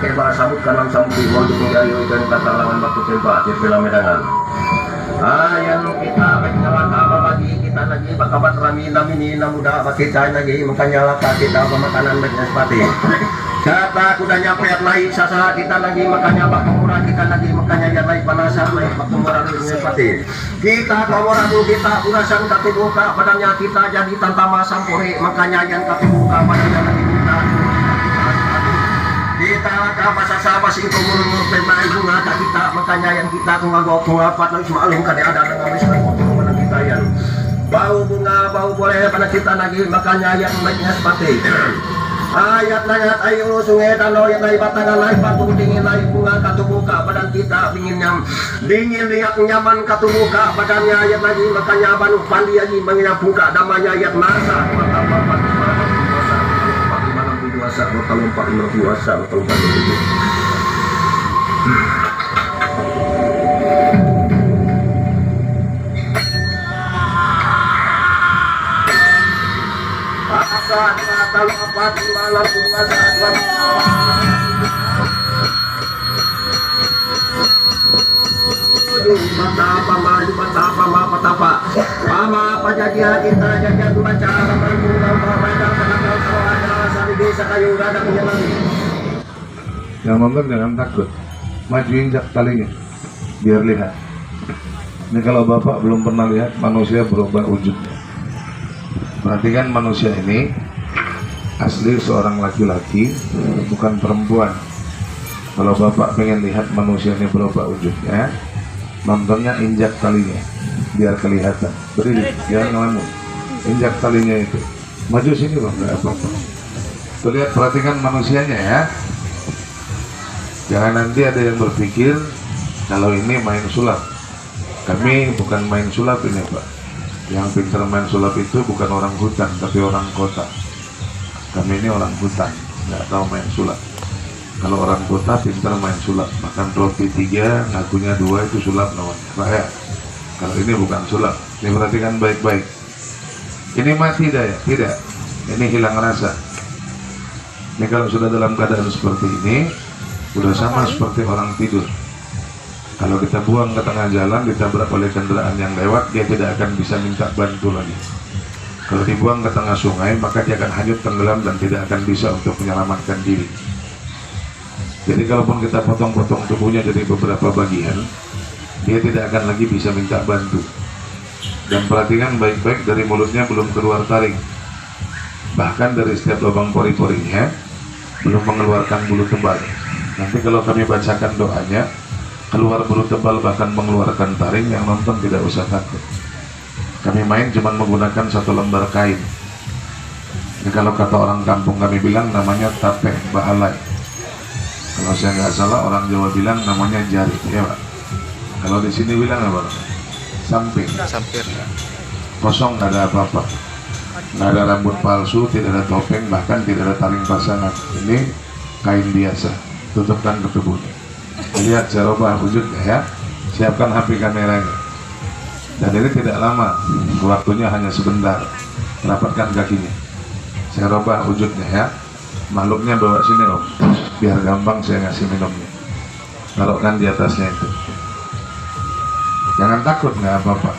pakai para sabut kanan sampai mau dukung ayo ikan katalangan waktu tempat di film medangan. Yang kita menyalat apa lagi kita lagi bakabat rami namini namuda kita lagi makanya laka kita pemakanan banyak sepati. Kata kuda nyampe lain sasa kita lagi makanya bak murah kita lagi makanya yang lain panasan lain bak murah dengan sepati. Kita kawara dulu kita urasan katibuka badannya kita jadi tanpa masam puri makanya yang katibuka badannya lagi kita masa sama sih kumul pemain bunga kita makanya yang kita ngagok ngapat lagi semalam kan ada dengan misalnya kita yang bau bunga bau boleh pada kita lagi makanya yang baiknya seperti ayat ayo sungai danau yang naik batangan naik batu dingin naik bunga katu buka badan kita dingin lihat nyaman katu buka badannya ayat lagi makanya banu pandi lagi menginap buka damanya ayat masa puasa bakal lompat puasa bakal lompat begitu. Kalau apa di malam puasa betapa maju betapa pama pajajian kita jajan baca yang nonton jangan takut, maju injak talinya biar lihat. Ini kalau bapak belum pernah lihat manusia berubah wujudnya. Perhatikan manusia ini asli seorang laki-laki bukan perempuan. Kalau bapak pengen lihat manusia ini berubah wujudnya, nontonnya injak talinya biar kelihatan. Berdiri, jangan ngelamun. Injak talinya itu. Maju sini bang, nggak apa-apa. Tuh lihat, perhatikan manusianya ya. Jangan nanti ada yang berpikir kalau ini main sulap. Kami bukan main sulap ini pak. Yang pintar main sulap itu bukan orang hutan tapi orang kota. Kami ini orang hutan, nggak tahu main sulap. Kalau orang kota pintar main sulap, makan roti 3, ngakunya 2 itu sulap namanya. Bahaya. Kalau ini bukan sulap. Ini perhatikan baik-baik. Ini mati dah ya? Tidak. Ini hilang rasa. Ini kalau sudah dalam keadaan seperti ini, sudah sama seperti orang tidur. Kalau kita buang ke tengah jalan, ditabrak oleh kendaraan yang lewat, dia tidak akan bisa minta bantu lagi. Kalau dibuang ke tengah sungai, maka dia akan hanyut tenggelam dan tidak akan bisa untuk menyelamatkan diri. Jadi kalaupun kita potong-potong tubuhnya jadi beberapa bagian, dia tidak akan lagi bisa minta bantu. Dan perhatikan baik-baik, dari mulutnya belum keluar taring. Bahkan dari setiap lubang pori-porinya belum mengeluarkan bulu tebal. Nanti kalau kami bacakan doanya, keluar bulu tebal bahkan mengeluarkan taring, yang nonton tidak usah takut. Kami main cuma menggunakan 1 lembar kain. Ini kalau kata orang kampung kami bilang namanya tape baalai. Kalau saya nggak salah orang Jawa bilang namanya jari, ya Pak. Kalau di sini bilang apa? Samping. Sampir. Kosong, nggak ada apa-apa. Nggak ada rambut palsu, tidak ada topeng, bahkan tidak ada taring pasangan. Ini kain biasa. Tutupkan ke tubuhnya. Lihat saya rubah wujudnya ya. Siapkan HP kameranya. Dan ini tidak lama, waktunya hanya sebentar. Rapatkan kakinya. Saya rubah wujudnya ya. Makhluknya bawa sini om, biar gampang saya ngasih minumnya. Taruhkan di atasnya itu. Jangan takut, nggak apa-apa.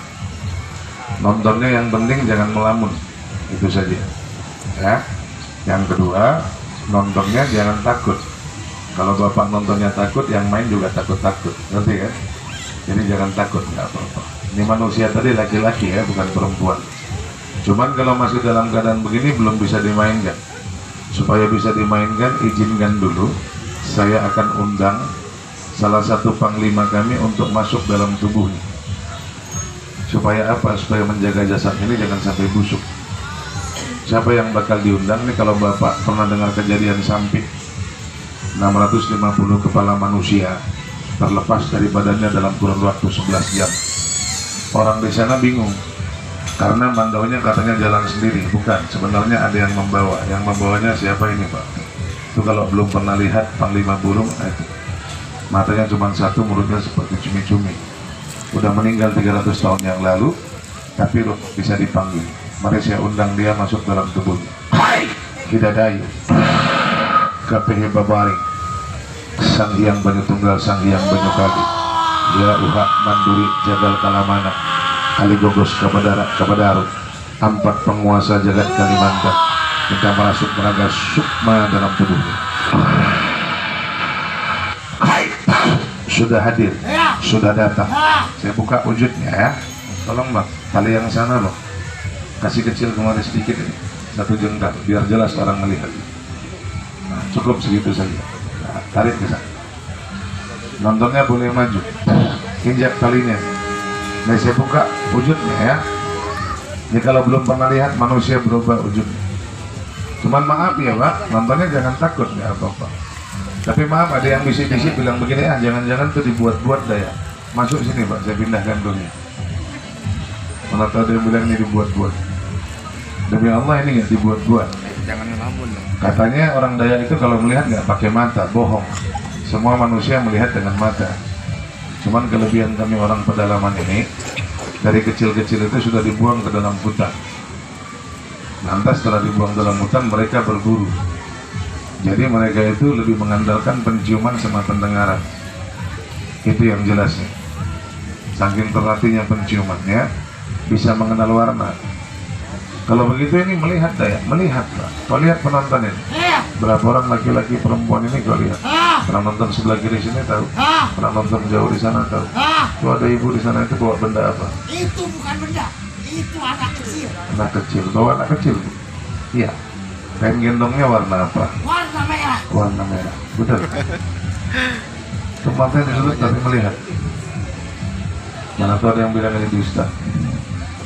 Nontonnya yang penting jangan melamun, itu saja. Ya. Yang kedua, nontonnya jangan takut. Kalau bapak nontonnya takut, yang main juga takut-takut, ngerti kan? Jadi jangan takut, nggak apa-apa. Ini manusia tadi laki-laki ya, bukan perempuan. Cuman kalau masih dalam keadaan begini belum bisa dimainkan. Supaya bisa dimainkan, izinkan dulu. Saya akan undang salah satu panglima kami untuk masuk dalam tubuhnya. Supaya apa? Supaya menjaga jasad ini jangan sampai busuk. Siapa yang bakal diundang nih? Kalau bapak pernah dengar kejadian Sampit, 650 kepala manusia terlepas dari badannya dalam kurun waktu 11 jam. Orang di sana bingung karena mandaunya katanya jalan sendiri. Bukan, sebenarnya ada yang membawa. Yang membawanya siapa ini Pak? Itu kalau belum pernah lihat Panglima Burung, itu matanya cuma satu, mulutnya seperti cumi-cumi. Udah meninggal 300 tahun yang lalu, tapi bisa dipanggil. Mari saya undang dia masuk dalam tubuhnya. Hai Hidadayu Kapehe Babaring Sang Hyang Banyu Tunggal, Sang Hyang Banyu Kali, ya Uha Manduri Jagal Kalamana, Kali Gogos Kabadaru, empat penguasa jagat Kalimantan, kita merasuk tenaga sukma dalam tubuhnya. Sudah hadir, sudah datang. Saya buka wujudnya ya. Tolong bang, tali yang sana loh, kasih kecil kemari sedikit ini, 1 jengkal, biar jelas orang melihat. Nah, cukup segitu saja. Nah, tarik ke sana. Nontonnya boleh maju, injak talinya. Nah, saya buka wujudnya ya. Ini kalau belum pernah lihat manusia berubah wujudnya. Cuman maaf ya pak, nontonnya jangan takut ya apa-apa. Tapi maaf, ada yang bisik-bisik bilang begini, jangan-jangan tuh dibuat-buat daya. Masuk sini pak, saya pindahkan dulu. Mana tahu ada yang bilang ini dibuat-buat. Demi Allah ini nggak dibuat-buat. Jangan ngelamun. Katanya orang Daya itu kalau melihat nggak pakai mata, bohong. Semua manusia melihat dengan mata. Cuman kelebihan kami orang pedalaman ini, dari kecil-kecil itu sudah dibuang ke dalam hutan. Lantas setelah dibuang dalam hutan, mereka berburu. Jadi mereka itu lebih mengandalkan penciuman sama pendengaran. Itu yang jelasnya. Saking terlatihnya penciumannya, bisa mengenal warna. Kalau begitu ini melihat Daya, melihat lah. Kau lihat penonton ini. Berapa orang laki-laki perempuan ini kau lihat. Pernah nonton sebelah kiri sini tahu. Pernah nonton jauh di sana tahu. Itu ada ibu di sana itu bawa benda apa? Itu bukan benda, itu anak kecil. Anak kecil, bawa anak kecil. Iya. Kain gendongnya warna apa? Warna merah. Warna merah. Betul. Tempatnya disebut tapi melihat. Mana tahu ada yang bilang ini dusta.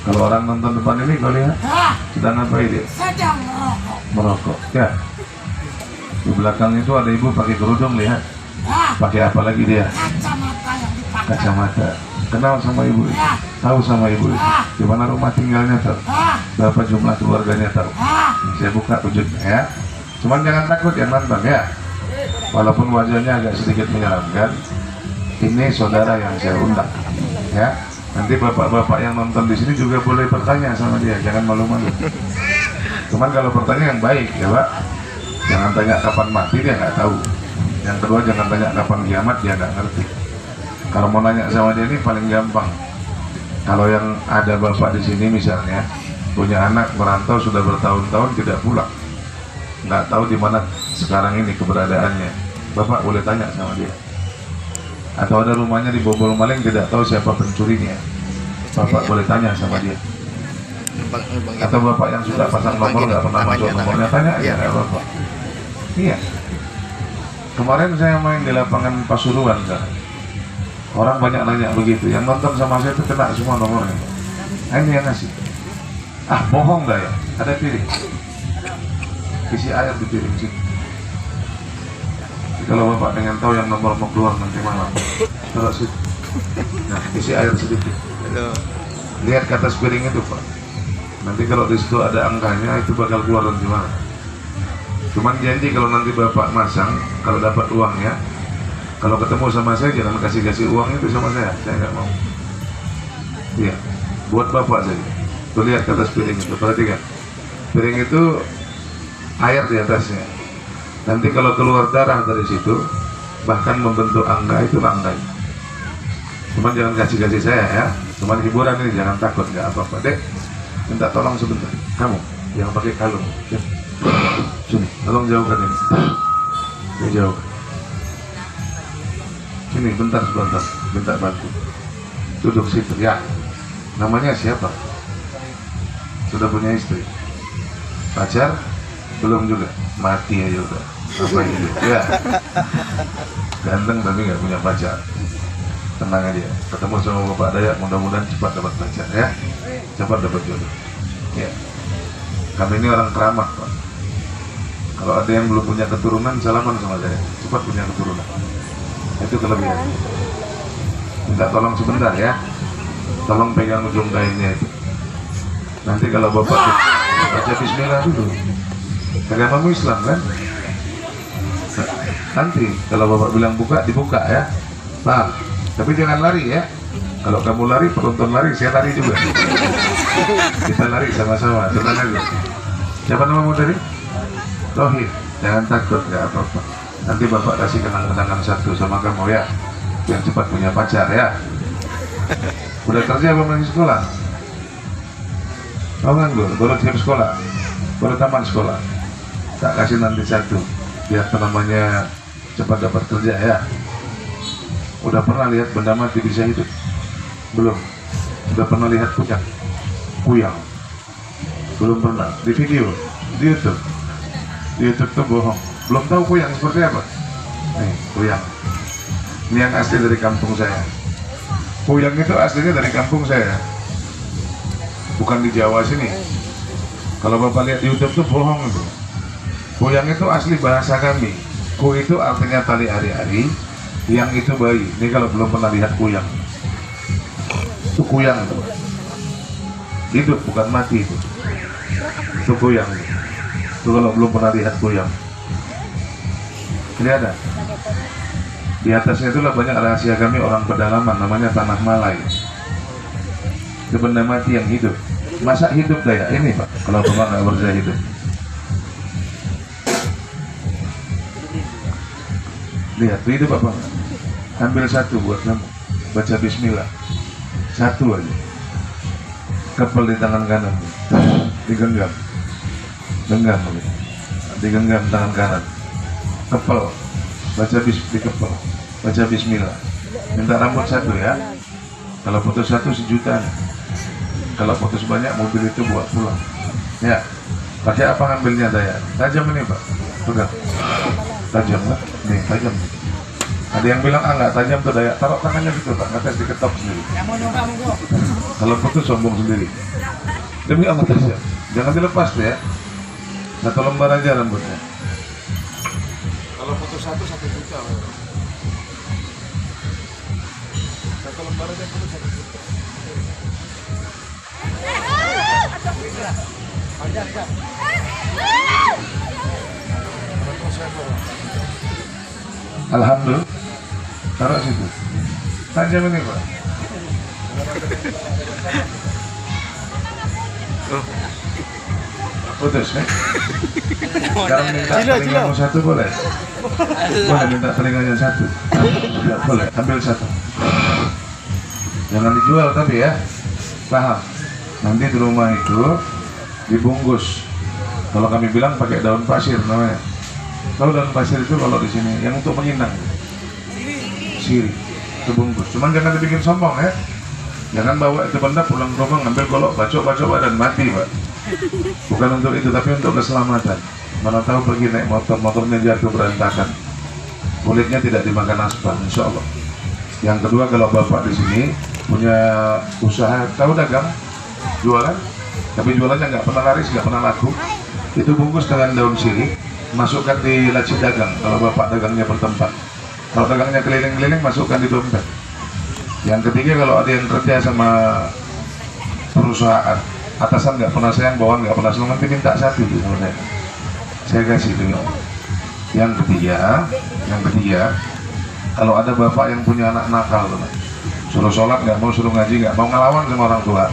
Kalau orang nonton depan ini kau lihat sedang apa dia? Sedang merokok. Merokok. Ya. Di belakang itu ada ibu pakai kerudung, lihat. Pakai apa lagi dia? Kacamata yang dipakai. Kacamata. Kenal sama ibu itu? Tahu sama ibu itu? Di mana rumah tinggalnya tahu? Berapa jumlah keluarganya tahu? Saya buka wujudnya ya. Cuman jangan takut ya nonton ya. Walaupun wajahnya agak sedikit menyeramkan, ini saudara yang saya undang ya. Nanti bapak-bapak yang nonton di sini juga boleh bertanya sama dia, jangan malu-malu. Cuman kalau bertanya yang baik ya pak, jangan tanya kapan mati, dia nggak tahu. Yang kedua jangan tanya kapan kiamat, dia nggak ngerti. Kalau mau nanya sama dia ini paling gampang. Kalau yang ada bapak di sini misalnya punya anak merantau sudah bertahun-tahun tidak pulang, nggak tahu di mana sekarang ini keberadaannya, bapak boleh tanya sama dia. Atau ada rumahnya dibobol maling tidak tahu siapa pencurinya, bapak boleh tanya sama dia. Atau bapak yang sudah pasang nomor nggak pernah masuk nomornya, tanya ya bapak. Iya. Kemarin saya main di lapangan Pasuruan kan. Orang banyak nanya begitu, yang nonton sama saya itu kena semua nomornya. Nah, ini yang ngasih. Ah bohong dah ya, ada piring. Isi air di piring situ. Kalau bapak pengen tahu yang nomor mau keluar nanti malam, taruh situ. Nah, isi air sedikit. Lihat ke atas piring itu pak. Nanti kalau di situ ada angkanya itu bakal keluar nanti malam. Cuman janji kalau nanti bapak masang, kalau dapat uangnya, kalau ketemu sama saya jangan kasih uang itu sama saya nggak mau. Iya, buat bapak saja. Tuh lihat ke atas piring itu, perhatikan. Piring itu air di atasnya. Nanti kalau keluar darah dari situ, bahkan membentuk angka itu langkai. Cuman jangan kasih saya ya. Cuman hiburan ini, jangan takut, nggak apa-apa. Dek, minta tolong sebentar. Kamu yang pakai kalung, ya. Sini, tolong jauhkan ini. Ini jauh. Sini, bentar sebentar, minta bantu. Duduk situ, ya. Namanya siapa? Sudah punya istri? Pacar? Belum juga? Mati aja udah. Apa ini? Ya. Ganteng tapi nggak punya pacar. Tenang aja. Ketemu sama Bapak Dayak, mudah-mudahan cepat dapat pacar ya. Cepat dapat jodoh. Ya. Kami ini orang keramat Pak. Kalau ada yang belum punya keturunan, salaman sama saya. Cepat punya keturunan. Itu kelebihan. Minta tolong sebentar ya. Tolong pegang ujung kainnya itu. Nanti kalau Bapak baca bismillah dulu. Agamamu Islam kan? Nanti kalau Bapak bilang buka, dibuka ya. Paham? Tapi jangan lari ya. Kalau kamu lari, penonton lari, saya lari juga. Kita lari sama-sama, tenang aja. Siapa namamu tadi? Tohid. Jangan takut, nggak apa-apa. Nanti bapak kasih kenang-kenangan satu sama kamu ya, yang cepat punya pacar ya. Udah kerja apa masih sekolah? Oh nganggur, baru jam sekolah, baru taman sekolah. Tak kasih nanti satu, biar namanya cepat dapat kerja ya. Udah pernah lihat benda mati bisa hidup? Belum. Udah pernah lihat kuyang? Kuyang? Belum pernah. Di video, di YouTube. Di YouTube tuh bohong. Belum tahu kuyang seperti apa? Nih, kuyang. Ini yang asli dari kampung saya. Kuyang itu aslinya dari kampung saya. Bukan di Jawa sini. Kalau bapak lihat di YouTube tuh bohong itu. Kuyang itu asli bahasa kami. Ku itu artinya tali ari-ari, yang itu bayi. Ini kalau belum pernah lihat kuyang. Itu kuyang itu. Hidup bukan mati itu. Itu kuyang. Itu kalau belum pernah lihat kuyang. Ini ada. Di atasnya itulah banyak rahasia kami orang pedalaman, namanya tanah Malai. Itu benda mati yang hidup. Masa hidup daya ini Pak, kalau bapak nggak berusaha hidup. Lihat, itu Bapak. Ambil satu buat kamu. Baca bismillah. Satu aja. Kepel di tangan kanan. Digenggam. Genggam. Digenggam tangan kanan. Kepel. Baca di kepel. Baca bismillah. Minta rambut satu ya. Kalau putus satu 1 juta. Kalau putus banyak mobil itu buat pulang. Ya. Pakai apa ngambilnya daya? Tajam ini Pak. Pegang. Tajam Pak. Nih tajam. Ada yang bilang nggak tajam tuh daya. Taruh tangannya gitu Pak. Ngetes diketok sendiri. Kalau putus sombong sendiri. Demi Allah tajam. Jangan dilepas ya. 1 lembar aja rambutnya. Kalau putus 1 juta. 1 lembar aja putus 1 juta. Alhamdulillah. Taruh situ. Tajam ini Pak. Putus ya? Sekarang minta telingamu 1 boleh? Boleh minta telinganya 1. Ya, boleh, ambil 1. Jangan dijual tapi ya. Paham? Nanti di rumah itu dibungkus. Kalau kami bilang pakai daun pasir namanya. Tahu daun pasir itu kalau di sini yang untuk menginang. Sirih. Itu bungkus. Cuman jangan dibikin sombong ya. Jangan bawa itu benda pulang ke rumah ngambil golok, bacok dan mati Pak. Bukan untuk itu tapi untuk keselamatan. Mana tahu pergi naik motornya jatuh berantakan. Kulitnya tidak dimakan aspal, insya Allah. Yang kedua kalau bapak di sini punya usaha, tahu dagang, jualan, tapi jualannya nggak pernah laris, nggak pernah laku. Itu bungkus dengan daun sirih, masukkan di laci dagang. Kalau bapak dagangnya bertempat, kalau dagangnya keliling-keliling, masukkan di dompet. Yang ketiga kalau ada yang kerja sama perusahaan, atasan nggak pernah sayang, bawahan nggak pernah senang, nanti minta 1 tuh sama saya kasih dulu. Yang ketiga, kalau ada bapak yang punya anak nakal, suruh sholat nggak mau, suruh ngaji nggak mau, ngelawan sama orang tua,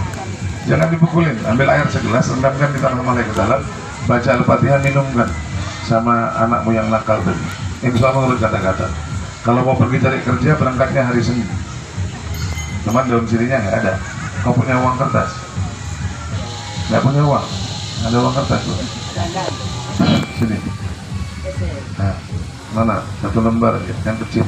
jangan dipukulin. Ambil air segelas, rendamkan di tanah Malai ke dalam, baca Al-Fatihah, minumkan sama anakmu yang nakal tadi. Insya Allah urut kata-kata. Kalau mau pergi cari kerja, berangkatnya hari Senin. Cuman daun sirihnya nggak ada. Kau punya uang kertas? Nggak punya uang? Ada uang kertas loh. Sini. Nah, mana? 1 lembar aja, yang kecil.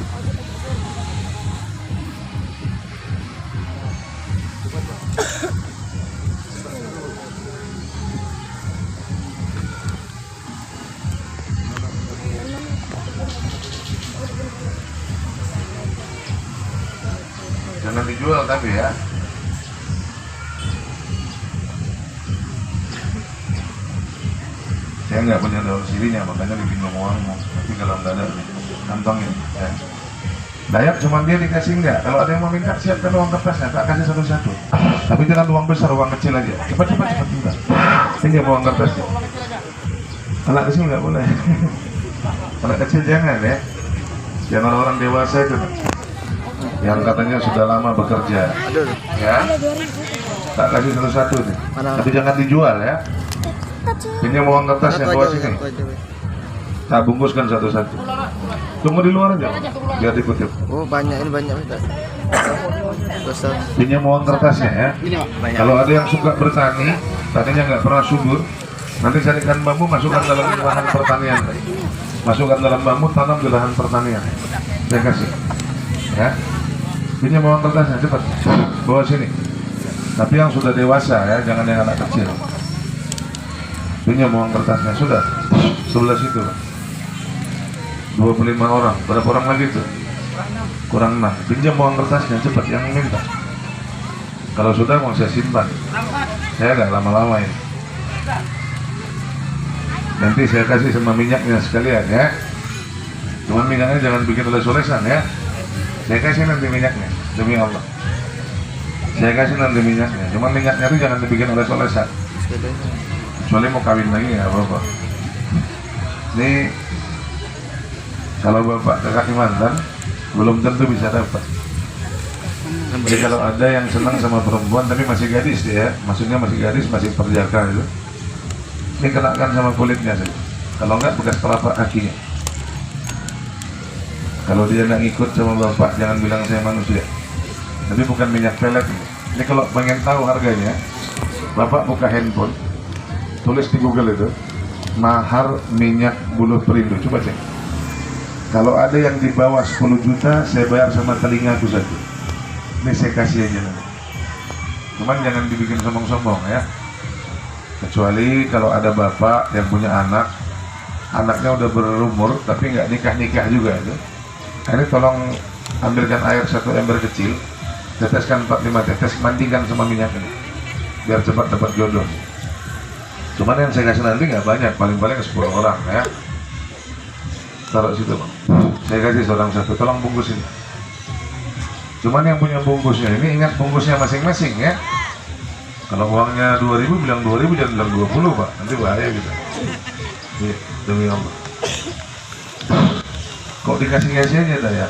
Jangan dijual tapi ya. Saya nggak punya daun sirihnya, makanya dipinjam uangmu. Tapi kalau nggak ada, kantongin ya. Dayak cuma dia dikasih nggak. Kalau ada yang mau minta, siapkan uang kertasnya, tak kasih 1-1. Tapi jangan uang besar, uang kecil aja. Cepat. Pinjam uang kertasnya. Anak kecil nggak boleh. Anak kecil jangan ya. Jangan orang dewasa itu yang katanya sudah lama bekerja, ya. Tak kasih 1-1 nih. Tapi jangan dijual ya. Pinjam uang kertasnya, bawa sini. Tak bungkuskan satu-satu. Tunggu di luar aja, biar dikutip. Oh banyak ini banyak Ustaz. Ustaz. Pinjam uang kertasnya ya. Kalau ada yang suka bertani, tadinya nggak pernah subur, nanti carikan bambu, masukkan dalam lahan pertanian. Masukkan dalam bambu, tanam di lahan pertanian. Saya kasih. Ya. Pinjam uang kertasnya cepat. Bawa sini. Tapi yang sudah dewasa ya, jangan yang anak kecil. Pinjam uang kertasnya sudah. Sebelah situ. 25 orang. Berapa orang lagi tuh? Kurang 6. Pinjam uang kertasnya cepat yang minta. Kalau sudah mau saya simpan. Saya nggak lama-lama ini. Nanti saya kasih sama minyaknya sekalian ya. Cuman minyaknya jangan bikin oles-olesan ya. Saya kasih nanti minyaknya demi Allah. Saya kasih nanti minyaknya. Cuman minyaknya itu jangan dibikin oles-olesan. Kecuali mau kawin lagi nggak apa-apa. Ini kalau bapak ke Kalimantan belum tentu bisa dapat. Jadi kalau ada yang senang sama perempuan tapi masih gadis dia, maksudnya masih gadis, masih perjaka itu, ini kenakan sama kulitnya saja. Kalau enggak bekas telapak kakinya. Kalau dia nggak ikut sama bapak, jangan bilang saya manusia. Tapi bukan minyak pelet ini. Ini kalau pengen tahu harganya, bapak buka handphone, tulis di Google itu, mahar minyak buluh perindu, coba cek. Kalau ada yang di bawah 10 juta, saya bayar sama telingaku saja. Ini saya kasih aja nanti. Cuman jangan dibikin sombong-sombong ya. Kecuali kalau ada bapak yang punya anak, anaknya udah berumur tapi nggak nikah-nikah juga itu. Ini tolong ambilkan air 1 ember kecil, teteskan 4-5 tetes, mandikan sama minyak ini, biar cepat dapat jodoh. Cuman yang saya kasih nanti nggak banyak, paling-paling 10 orang ya. Taruh situ bang. Saya kasih seorang satu, tolong bungkusin. Cuman yang punya bungkusnya ini ingat bungkusnya masing-masing ya. Kalau uangnya 2.000 bilang 2.000, jangan bilang 20 pak, nanti bahaya gitu. Nih, demi Allah. Kok dikasih-kasih aja dah ya.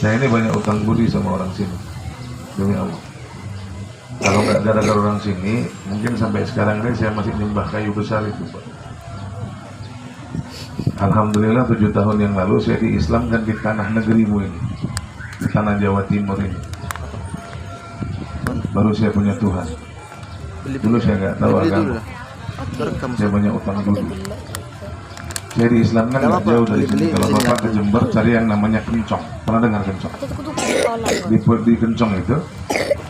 Saya ini banyak utang budi sama orang sini, demi Allah. Kalau nggak gara-gara orang sini, mungkin sampai sekarang ini saya masih nyembah kayu besar itu pak. Alhamdulillah 7 tahun yang lalu saya diislamkan di tanah negerimu ini, di tanah Jawa Timur ini. Baru saya punya Tuhan. Dulu saya nggak tahu agama. Saya banyak utang budi. Saya diislamkan nggak jauh dari sini. Kalau bapak ke Jember cari yang namanya Kencong. Pernah dengar Kencong? Di Kencong itu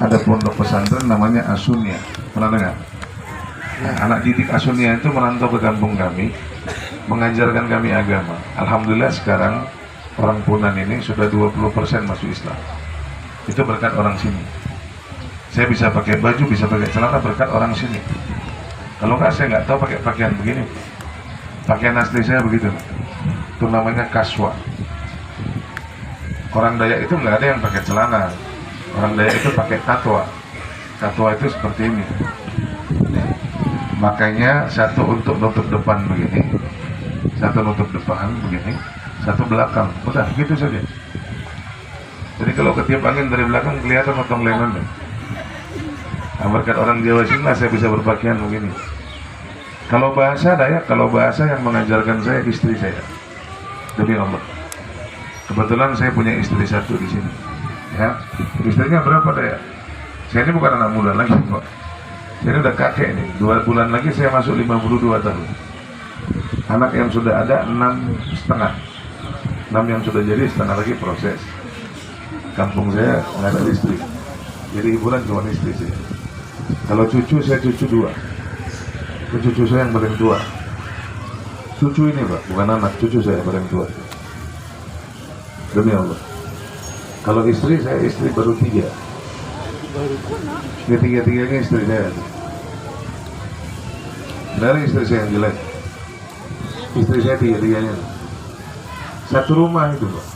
ada pondok pesantren namanya Asunia. Pernah dengar? Nah, anak didik Asunia itu merantau ke kampung kami, mengajarkan kami agama. Alhamdulillah sekarang orang Punan ini sudah 20% masuk Islam. Itu berkat orang sini. Saya bisa pakai baju, bisa pakai celana berkat orang sini. Kalau nggak, saya nggak tahu pakai pakaian begini. Pakaian asli saya begitu. Itu namanya kaswa. Orang Dayak itu nggak ada yang pakai celana. Orang Dayak itu pakai katwa. Katwa itu seperti ini. Makanya satu untuk nutup depan begini, satu nutup depan begini, satu belakang. Udah gitu saja. Jadi kalau ketiup angin dari belakang kelihatan potong lengan. Nah, berkat orang Jawa sini saya bisa berpakaian begini. Kalau bahasa Dayak, kalau bahasa yang mengajarkan saya istri saya, demi Allah. Kebetulan saya punya istri satu di sini. Ya, istrinya berapa Dayak? Saya ini bukan anak muda lagi kok. Saya udah kakek nih, 2 bulan lagi saya masuk 52 tahun. Anak yang sudah ada 6,5. 6 yang sudah jadi, setengah lagi proses. Kampung saya nggak ada istri, jadi hiburan cuma istri saya. Kalau cucu, saya cucu 2. Cucu saya yang paling tua. Cucu ini pak, bukan anak, cucu saya yang paling tua. Demi Allah. Kalau istri, saya istri baru 3. Ketiga-tiganya istri saya. Dari istri saya yang jelek. Istri saya 3-3-nya. Satu rumah itu pak.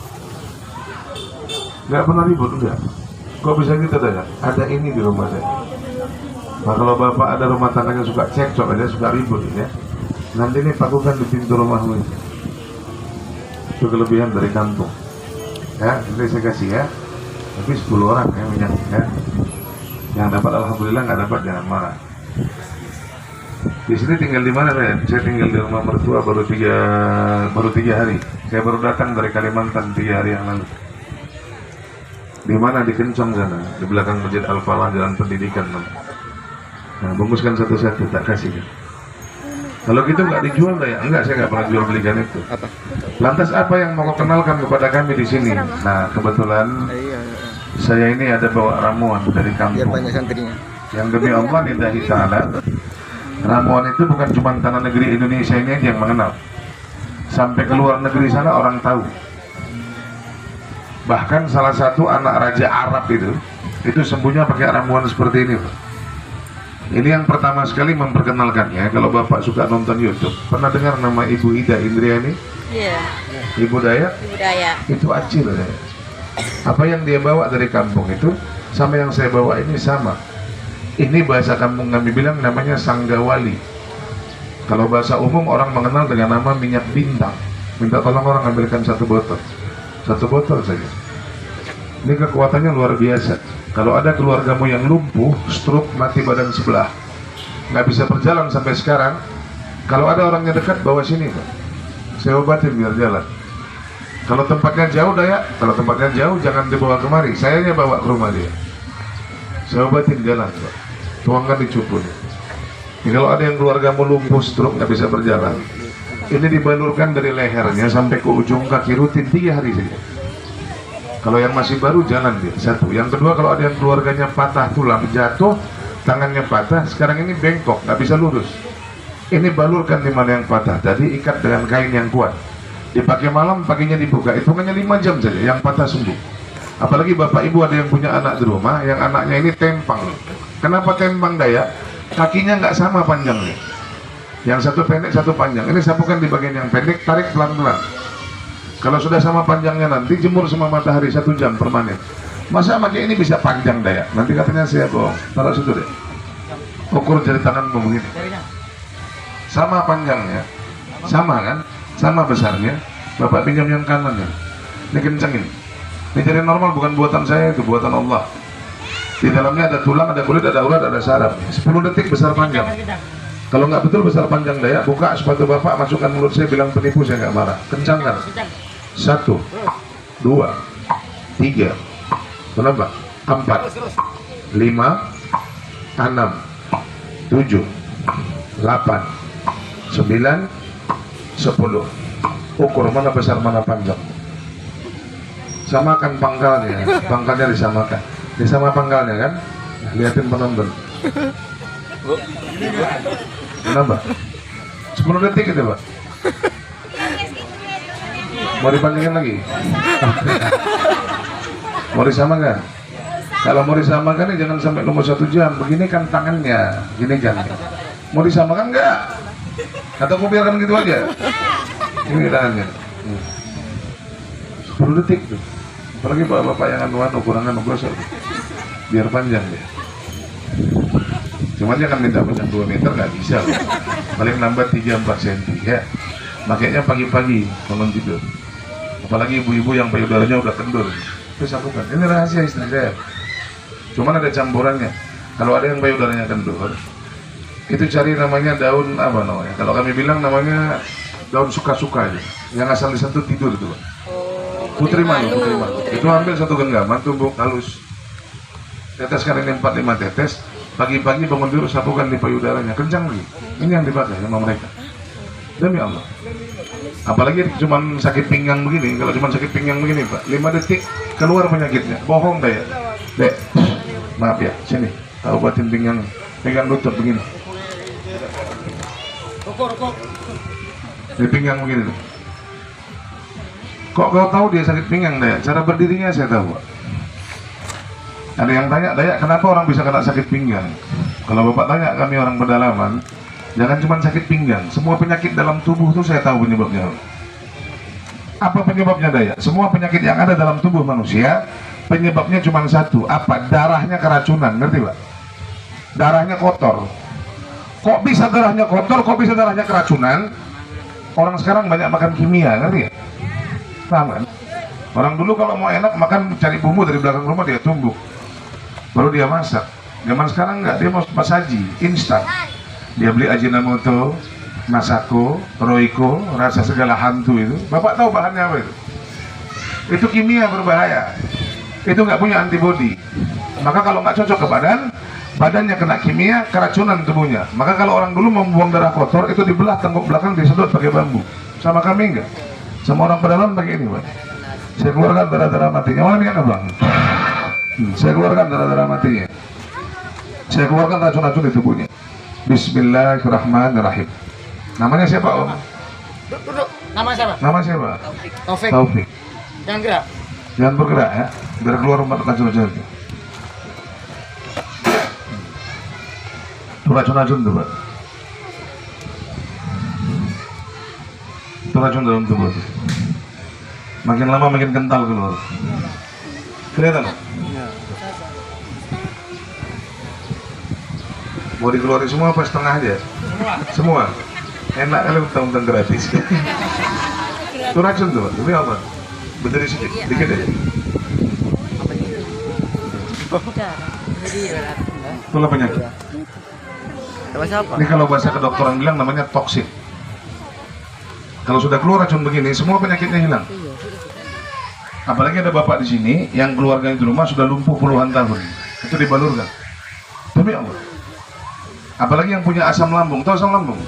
Gak pernah ribut, enggak. Kok bisa gitu dah? Ada ini di rumah saya. Nah, kalau bapak ada rumah tangganya suka cekcok aja, suka ribut ya. Nanti ini pakukan di pintu rumahmu itu. Itu kelebihan dari kampung. Ya, nanti saya kasih ya. Tapi 10 orang ya minyak ya. Yang dapat alhamdulillah, nggak dapat jangan marah. Di sini tinggal di mana saya? Saya tinggal di rumah mertua baru tiga hari. Saya baru datang dari Kalimantan 3 hari yang lalu. Di mana? Di Kencong sana, di belakang Masjid Al-Falah, Jalan Pendidikan. Nah, bungkuskan satu-satu, tak kasih kan? Kalau gitu nggak dijual ya? Enggak, saya nggak pernah jual belikan itu. Apa? Lantas apa yang mau kau kenalkan kepada kami di sini? Nah, kebetulan saya ini ada bawa ramuan dari Biar kampung. banyak santrinya. Yang demi Allah lillahi ta'ala, ramuan itu bukan cuma tanah negeri Indonesia ini aja yang mengenal. Sampai ke luar negeri sana orang tahu. Bahkan salah satu anak raja Arab itu sembuhnya pakai ramuan seperti ini, Pak. Ini yang pertama sekali memperkenalkannya. Kalau Bapak suka nonton YouTube, pernah dengar nama Ibu Ida Indriani? Iya, Ibu Dayak? budaya. Itu acil ya. Apa yang dia bawa dari kampung itu sama yang saya bawa ini sama. Ini bahasa kampung kami bilang namanya sanggawali. Kalau bahasa umum orang mengenal dengan nama minyak bintang. Minta tolong orang ambilkan satu botol saja. Ini kekuatannya luar biasa. Kalau ada keluargamu yang lumpuh, stroke, mati badan sebelah, nggak bisa berjalan sampai sekarang, kalau ada orangnya dekat, bawa sini, Pak. Saya obatin biar jalan. Kalau tempatnya jauh, kalau tempatnya jauh jangan dibawa kemari. Sayanya bawa ke rumah dia. Saya obatin jalan, Pak. Tuangkan di cukur. Ini kalau ada yang keluargamu lumpuh, stroke, nggak bisa berjalan, ini dibalurkan dari lehernya sampai ke ujung kaki rutin 3 hari saja. Kalau yang masih baru jalan dia, satu. Yang kedua, kalau ada yang keluarganya patah tulang, jatuh, tangannya patah, sekarang ini bengkok, nggak bisa lurus. Ini balurkan di mana yang patah, tadi ikat dengan kain yang kuat. Dipakai malam, paginya dibuka, hitungannya 5 jam saja, yang patah sembuh. Apalagi bapak ibu ada yang punya anak di rumah, yang anaknya ini tempang. Kenapa tempang Dayak? Kakinya nggak sama panjangnya. Yang satu pendek, satu panjang. Ini sapukan di bagian yang pendek, tarik pelan-pelan. Kalau sudah sama panjangnya nanti jemur sama matahari 1 jam permanen. Masa pakai ini bisa panjang Dayak? Nanti katanya saya bohong. Taruh situ deh. Ukur jari tanganmu begini. Sama panjangnya, sama kan? Sama besarnya. Bapak pinjam yang kanan ya. Ini kencengin. Ini jari normal, bukan buatan saya, itu buatan Allah. Di dalamnya ada tulang, ada kulit, ada urat, ada saraf. 10 detik besar panjang. Kalau nggak betul besar panjang Dayak, buka sepatu bapak, masukkan mulut saya, bilang penipu, saya nggak marah. Kencangkan. 1, 2, 3, berapa? 4, 5, 6, 7, 8, 9, 10. Ukur mana besar mana panjang. Samakan pangkalnya, pangkalnya disamakan. Ini sama pangkalnya kan? Lihatin penonton. Kenapa? 10 detik itu, Pak. Mau dipanjangin lagi? Mau disamakan? Kalau mau disamakan jangan sampai nomor 1 jam. Begini kan tangannya, gini kan. Mau disamakan enggak? Atau aku biarkan gitu aja? Ini tangannya. 10 detik tuh. Apalagi bapak yang anuan ukuran gosok, biar panjang ya. Cuma jangan minta panjang 2 meter, nggak bisa. Paling nambah 3-4 cm ya. Makanya pagi-pagi bangun tidur. Apalagi ibu-ibu yang payudaranya udah kendur. Terus aku kan, ini rahasia istri saya. Cuman ada campurannya. Kalau ada yang payudaranya kendur, itu cari namanya daun apa namanya? Kalau kami bilang namanya daun suka-suka aja. Yang asal disentuh tidur itu, Pak. Putri malu. Itu ambil 1 genggaman, tumbuk halus. Teteskan ini 4-5 tetes. Pagi-pagi bangun tidur, sapukan di payudaranya, kencang lagi. Ini yang dipakai sama mereka. Demi Allah. Apalagi cuma sakit pinggang begini. Kalau cuma sakit pinggang begini, Pak, 5 detik keluar penyakitnya. Bohong Dayak. Dek, maaf ya, sini. Tahu obatin pinggang, pegang lutut begini. Di pinggang begini tuh. Kok kau tahu dia sakit pinggang, Dayak? Cara berdirinya saya tahu, Pak. Ada yang tanya, Dayak, kenapa orang bisa kena sakit pinggang? Kalau Bapak tanya kami orang pedalaman, jangan cuma sakit pinggang, semua penyakit dalam tubuh itu saya tahu penyebabnya. Apa penyebabnya Dayak? Semua penyakit yang ada dalam tubuh manusia, penyebabnya cuma satu. Apa? Darahnya keracunan, ngerti Pak? Darahnya kotor. Kok bisa darahnya kotor? Kok bisa darahnya keracunan? Orang sekarang banyak makan kimia, ngerti ya? Paham kan? Orang dulu kalau mau enak makan, cari bumbu dari belakang rumah, dia tumbuk, baru dia masak. Zaman sekarang enggak, dia mau saji instan. Dia beli Ajinomoto, Masako, Royco, rasa segala hantu itu. Bapak tahu bahannya apa itu? Itu kimia berbahaya. Itu nggak punya antibodi. Maka kalau nggak cocok ke badan, badannya kena kimia, keracunan tubuhnya. Maka kalau orang dulu mau membuang darah kotor, itu dibelah tengkuk belakang, disedot pakai bambu. Sama kami enggak? Sama orang pedalaman pakai ini, Pak. Saya keluarkan darah-darah matinya. Mana minyak Bang? Saya keluarkan darah-darah matinya. Saya keluarkan racun-racun di tubuhnya. Bismillahirrahmanirrahim. Namanya siapa, Om? Duduk. Nama siapa? Nama siapa? Taufik. Taufik. Jangan gerak. Jangan bergerak ya, biar keluar racun-racun itu. Itu racun-racun tuh, Pak. Itu racun dalam tubuh. Makin lama makin kental keluar. Kelihatan? Mau dikeluarin semua apa setengah aja? Semua. Enak kali utang-utang gratis. Itu racun tuh, Pak. Tapi apa? Berdiri sedikit, dikit aja. Itulah penyakit. Ini kalau bahasa kedokteran bilang namanya toksin. Kalau sudah keluar racun begini, semua penyakitnya hilang. Apalagi ada bapak di sini yang keluarganya di rumah sudah lumpuh puluhan tahun. Itu dibalurkan. Demi Allah. Apalagi yang punya asam lambung, tahu asam lambung?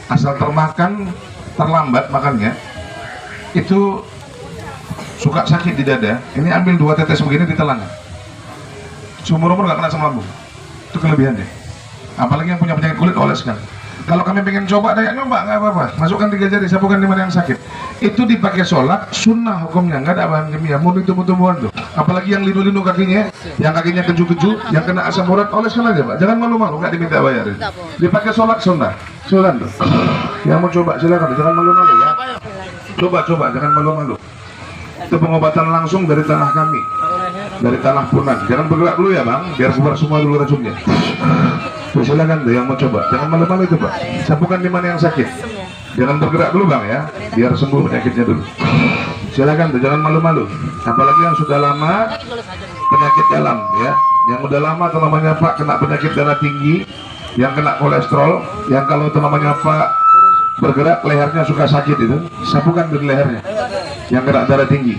Asal termakan, terlambat makannya, itu suka sakit di dada. Ini ambil 2 tetes begini ditelan. Seumur-umur nggak kena asam lambung. Itu kelebihannya. Apalagi yang punya penyakit kulit oleskan. Kalau kami pengen coba, nyoba nggak apa-apa. Masukkan 3 jari, sapukan di mana yang sakit. Itu dipakai sholat, sunnah hukumnya, nggak ada bahan kimia, murni tumbuh-tumbuhan tuh. Apalagi yang linu-linu kakinya, yang kakinya keju-keju, yang kena asam urat, oleskan aja, Pak. Jangan malu-malu, nggak diminta bayar. Dipakai sholat sunnah, silakan tuh. Yang mau coba silakan, jangan malu-malu ya. Coba, jangan malu-malu. Itu pengobatan langsung dari tanah kami, dari tanah Punan. Jangan bergerak dulu ya, Bang, biar keluar semua dulu racunnya. Tuh, silakan tuh yang mau coba, jangan malu-malu itu, Pak. Sapukan di mana yang sakit. Jangan bergerak dulu, Bang, ya, biar sembuh penyakitnya dulu. Silakan tuh, jangan malu-malu. Apalagi yang sudah lama penyakit dalam, ya. Yang udah lama tuh namanya Pak kena penyakit darah tinggi, yang kena kolesterol, yang kalau itu namanya Pak bergerak lehernya suka sakit itu, sapukan di lehernya. Yang kena darah tinggi,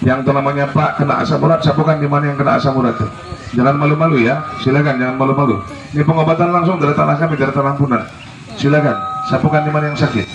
yang itu namanya Pak kena asam urat, sapukan di mana yang kena asam urat tuh. Jangan malu-malu ya, silakan jangan malu-malu. Ini pengobatan langsung dari tanah kami, dari tanah Punan. Silakan, sapukan di mana yang sakit.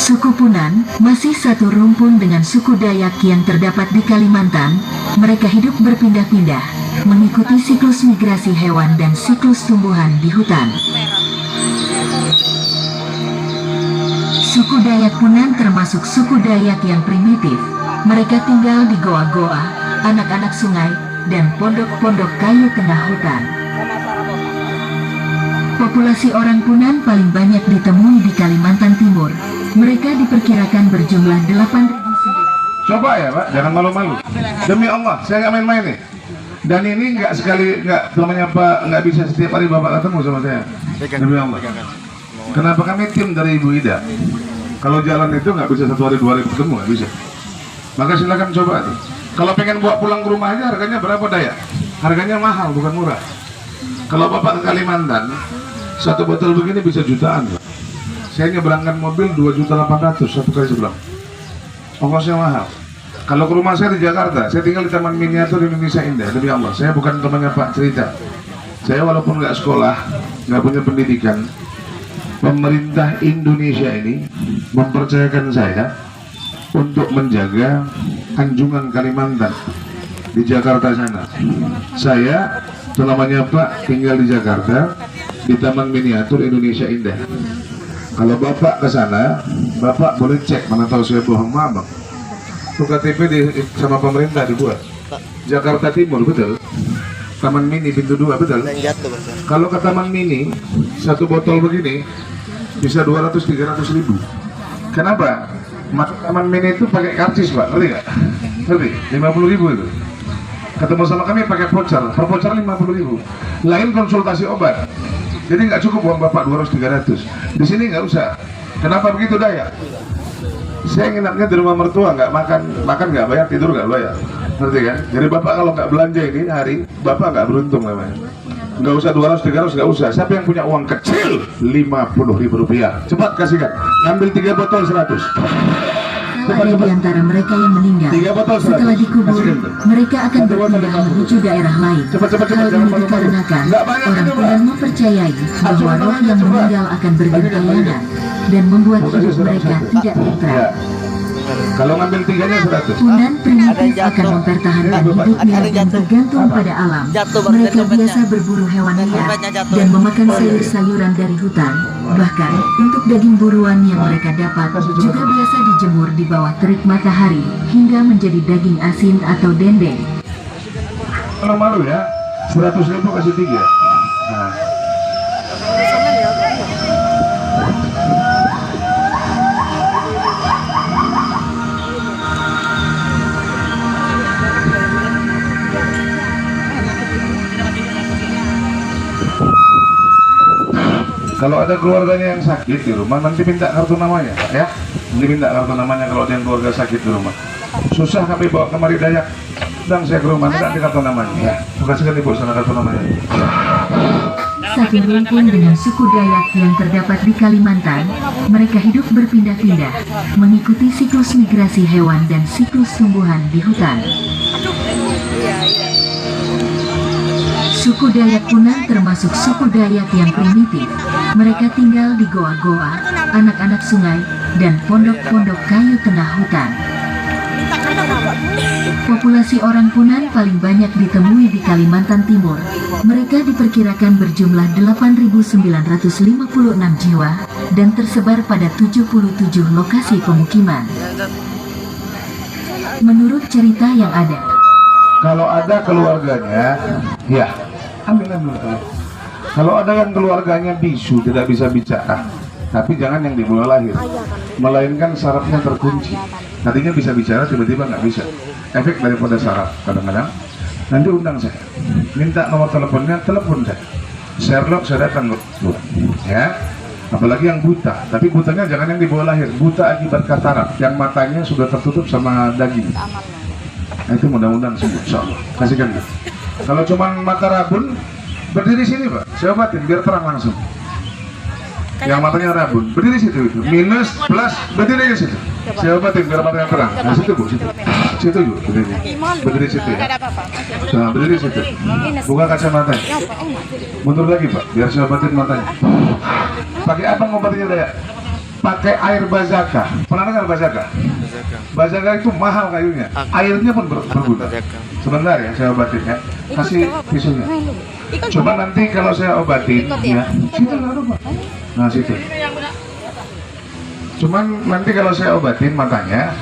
Suku Punan masih satu rumpun dengan suku Dayak yang terdapat di Kalimantan. Mereka hidup berpindah-pindah, mengikuti siklus migrasi hewan dan siklus tumbuhan di hutan. Suku Dayak Punan termasuk suku Dayak yang primitif. Mereka tinggal di goa-goa, anak-anak sungai, dan pondok-pondok kayu tengah hutan. Populasi orang Punan paling banyak ditemui di Kalimantan Timur. Mereka diperkirakan berjumlah 8.000. Coba ya, Pak, jangan malu-malu. Demi Allah, saya nggak main-main nih. Dan ini nggak namanya Pak, nggak bisa setiap hari Bapak ketemu sama saya. Demi Allah. Kenapa kami tim dari Ibu Ida? Kalau jalan itu nggak bisa 1 hari 2 hari ketemu, nggak bisa. Maka silakan coba tuh. Kalau pengen bawa pulang ke rumah aja harganya berapa daya? Harganya mahal, bukan murah. Kalau Bapak ke Kalimantan, 1 botol begini bisa jutaan, Pak. Saya nyebrangkan mobil 2.800.000 satu kali seberang. Ongkosnya mahal. Kalau ke rumah saya di Jakarta, saya tinggal di Taman Miniatur Indonesia Indah. Demi Allah, saya bukan temannya Pak cerita. Saya walaupun nggak sekolah, nggak punya pendidikan, pemerintah Indonesia ini mempercayakan saya untuk menjaga Anjungan Kalimantan di Jakarta sana. Saya namanya Pak tinggal di Jakarta di Taman Miniatur Indonesia Indah. Kalau Bapak ke sana, Bapak boleh cek, mana tahu saya bohong, Bang. Itu KTP sama pemerintah dibuat. Jakarta Timur, betul. Taman Mini pintu 2, betul? Jatuh, Bos. Kalau ke Taman Mini, satu botol begini bisa 200-300 ribu. Kenapa? Masuk Taman Mini itu pakai karcis, Pak, ngerti nggak? Ngerti? 50 ribu itu. Ketemu sama kami pakai voucher, per voucher 50 ribu. Lain konsultasi obat. Jadi nggak cukup uang Bapak 200-300. Di sini nggak usah. Kenapa begitu Dayak? Saya nginapnya di rumah mertua, nggak makan nggak bayar, tidur nggak bayar. Ngerti kan? Jadi Bapak kalau nggak belanja ini hari, Bapak nggak beruntung namanya. Nggak usah 200-300, nggak usah. Siapa yang punya uang kecil 50 ribu rupiah, cepat kasihkan. Ngambil 3 botol 100. Kalau ada di antara mereka yang meninggal, 3 botol 100. setelah dikubur, Kasihkan. mereka akan berpindah menuju daerah lain. Cepat, Hal jangan ini malu-malu. dikarenakan Nggak banyak orang itu, Pak. Punan mempercayai bahwa roh yang cepat. meninggal akan bergentayangan dan membuat Kasih hidup surat mereka satu. tidak Ya. tentram. Kalau ngambil 3-nya 100. Punan primitif Ada akan jatuh. mempertahankan Ada hidupnya yang dan jatuh. bergantung pada alam. Jatuh, Bang, Mereka dari dompetnya. biasa berburu hewan Dari liar dompetnya jatuh. dan memakan sayur-sayuran dari hutan. Bahkan untuk daging buruan yang mereka dapat juga biasa dijemur di bawah terik matahari hingga menjadi daging asin atau dendeng. Kalau malu ya, 100 ribu kasih 3. Nah. Kalau ada keluarganya yang sakit di rumah, nanti minta kartu namanya, Pak ya. Nanti minta kartu namanya kalau ada yang keluarga sakit di rumah. Susah kami bawa kemari Dayak. Dan saya ke rumah, minta di kartu namanya. Ya, kasihkan Ibu sana kartu namanya. Satu rumpun dengan suku Dayak yang terdapat di Kalimantan, mereka hidup berpindah-pindah, mengikuti siklus migrasi hewan dan siklus tumbuhan di hutan. Suku Dayak Punan termasuk suku Dayak yang primitif. Mereka tinggal di goa-goa, anak-anak sungai, dan pondok-pondok kayu tengah hutan. Populasi orang Punan paling banyak ditemui di Kalimantan Timur. Mereka diperkirakan berjumlah 8.956 jiwa dan tersebar pada 77 lokasi pemukiman. Menurut cerita yang ada, Kalau ada keluarganya, ya ambil. Kalau ada yang keluarganya bisu, tidak bisa bicara, tapi jangan yang di bulan lahir, melainkan sarafnya terkunci. Tadinya bisa bicara, tiba-tiba nggak bisa. Efek daripada saraf. Kadang-kadang nanti undang saya, minta nomor teleponnya, telepon saya. Sherlock saya datang keluar, ya. Apalagi yang buta, tapi butanya jangan yang di bawah lahir, buta akibat katarak, yang matanya sudah tertutup sama daging. Nah, itu mudah-mudahan sembuh, insyaallah. Kasihkan dia. Kalau cuma mata rabun, berdiri sini Pak, saya obatin biar terang langsung. Yang matanya rabun, berdiri situ itu. Minus, plus, berdiri di situ. Saya obatin biar matanya terang. Nah, situ Bu, situ. Situ Bu, berdiri. Berdiri situ ya. Nah, berdiri situ. Buka kacamatanya. Mundur lagi Pak, biar saya obatin matanya. Pakai apa ngobatinnya Dayak? Pakai air bazaka. Pernah dengar bazaka? Bazaka itu mahal kayunya. Airnya pun berguna. Sebentar ya, saya obatin ya. Kasih tisunya. Coba nanti kalau saya obatin ya. Situ nggak lupa. Nah situ. Cuman nanti kalau saya obatin matanya,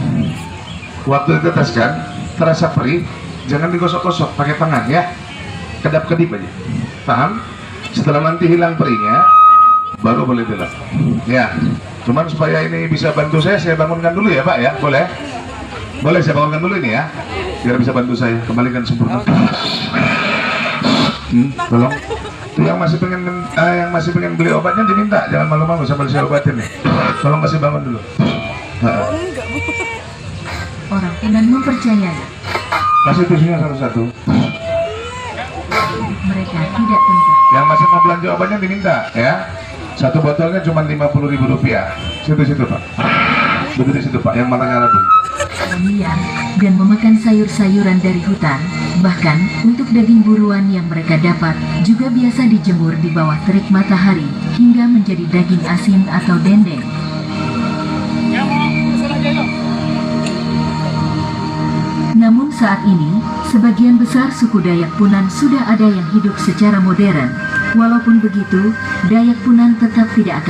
waktu diteteskan terasa perih, jangan digosok-gosok, pakai tangan ya. Kedap-kedip aja. Paham? Setelah nanti hilang perihnya, baru boleh dilap. Ya. Cuman supaya ini bisa bantu saya bangunkan dulu ya Pak ya, boleh? Boleh saya bangunkan dulu ini ya, biar bisa bantu saya kembalikan sempurna. Tolong. Itu yang masih pengen beli obatnya diminta, jangan malu-malu sambil saya obatin nih. Tolong kasih bangun dulu. orang Punan mempercayai Kasih tisunya satu-satu. mereka tidak tentram. Yang masih mau belanja obatnya diminta ya. Satu botolnya cuma 50.000 rupiah. Situ Pak. Betul di situ Pak, yang matanya rabun. Liar dan memakan sayur-sayuran dari hutan. Bahkan untuk daging buruan yang mereka dapat juga biasa dijemur di bawah terik matahari hingga menjadi daging asin atau dendeng. Namun saat ini, sebagian besar suku Dayak Punan sudah ada yang hidup secara modern. Walaupun begitu, Dayak Punan tetap tidak akan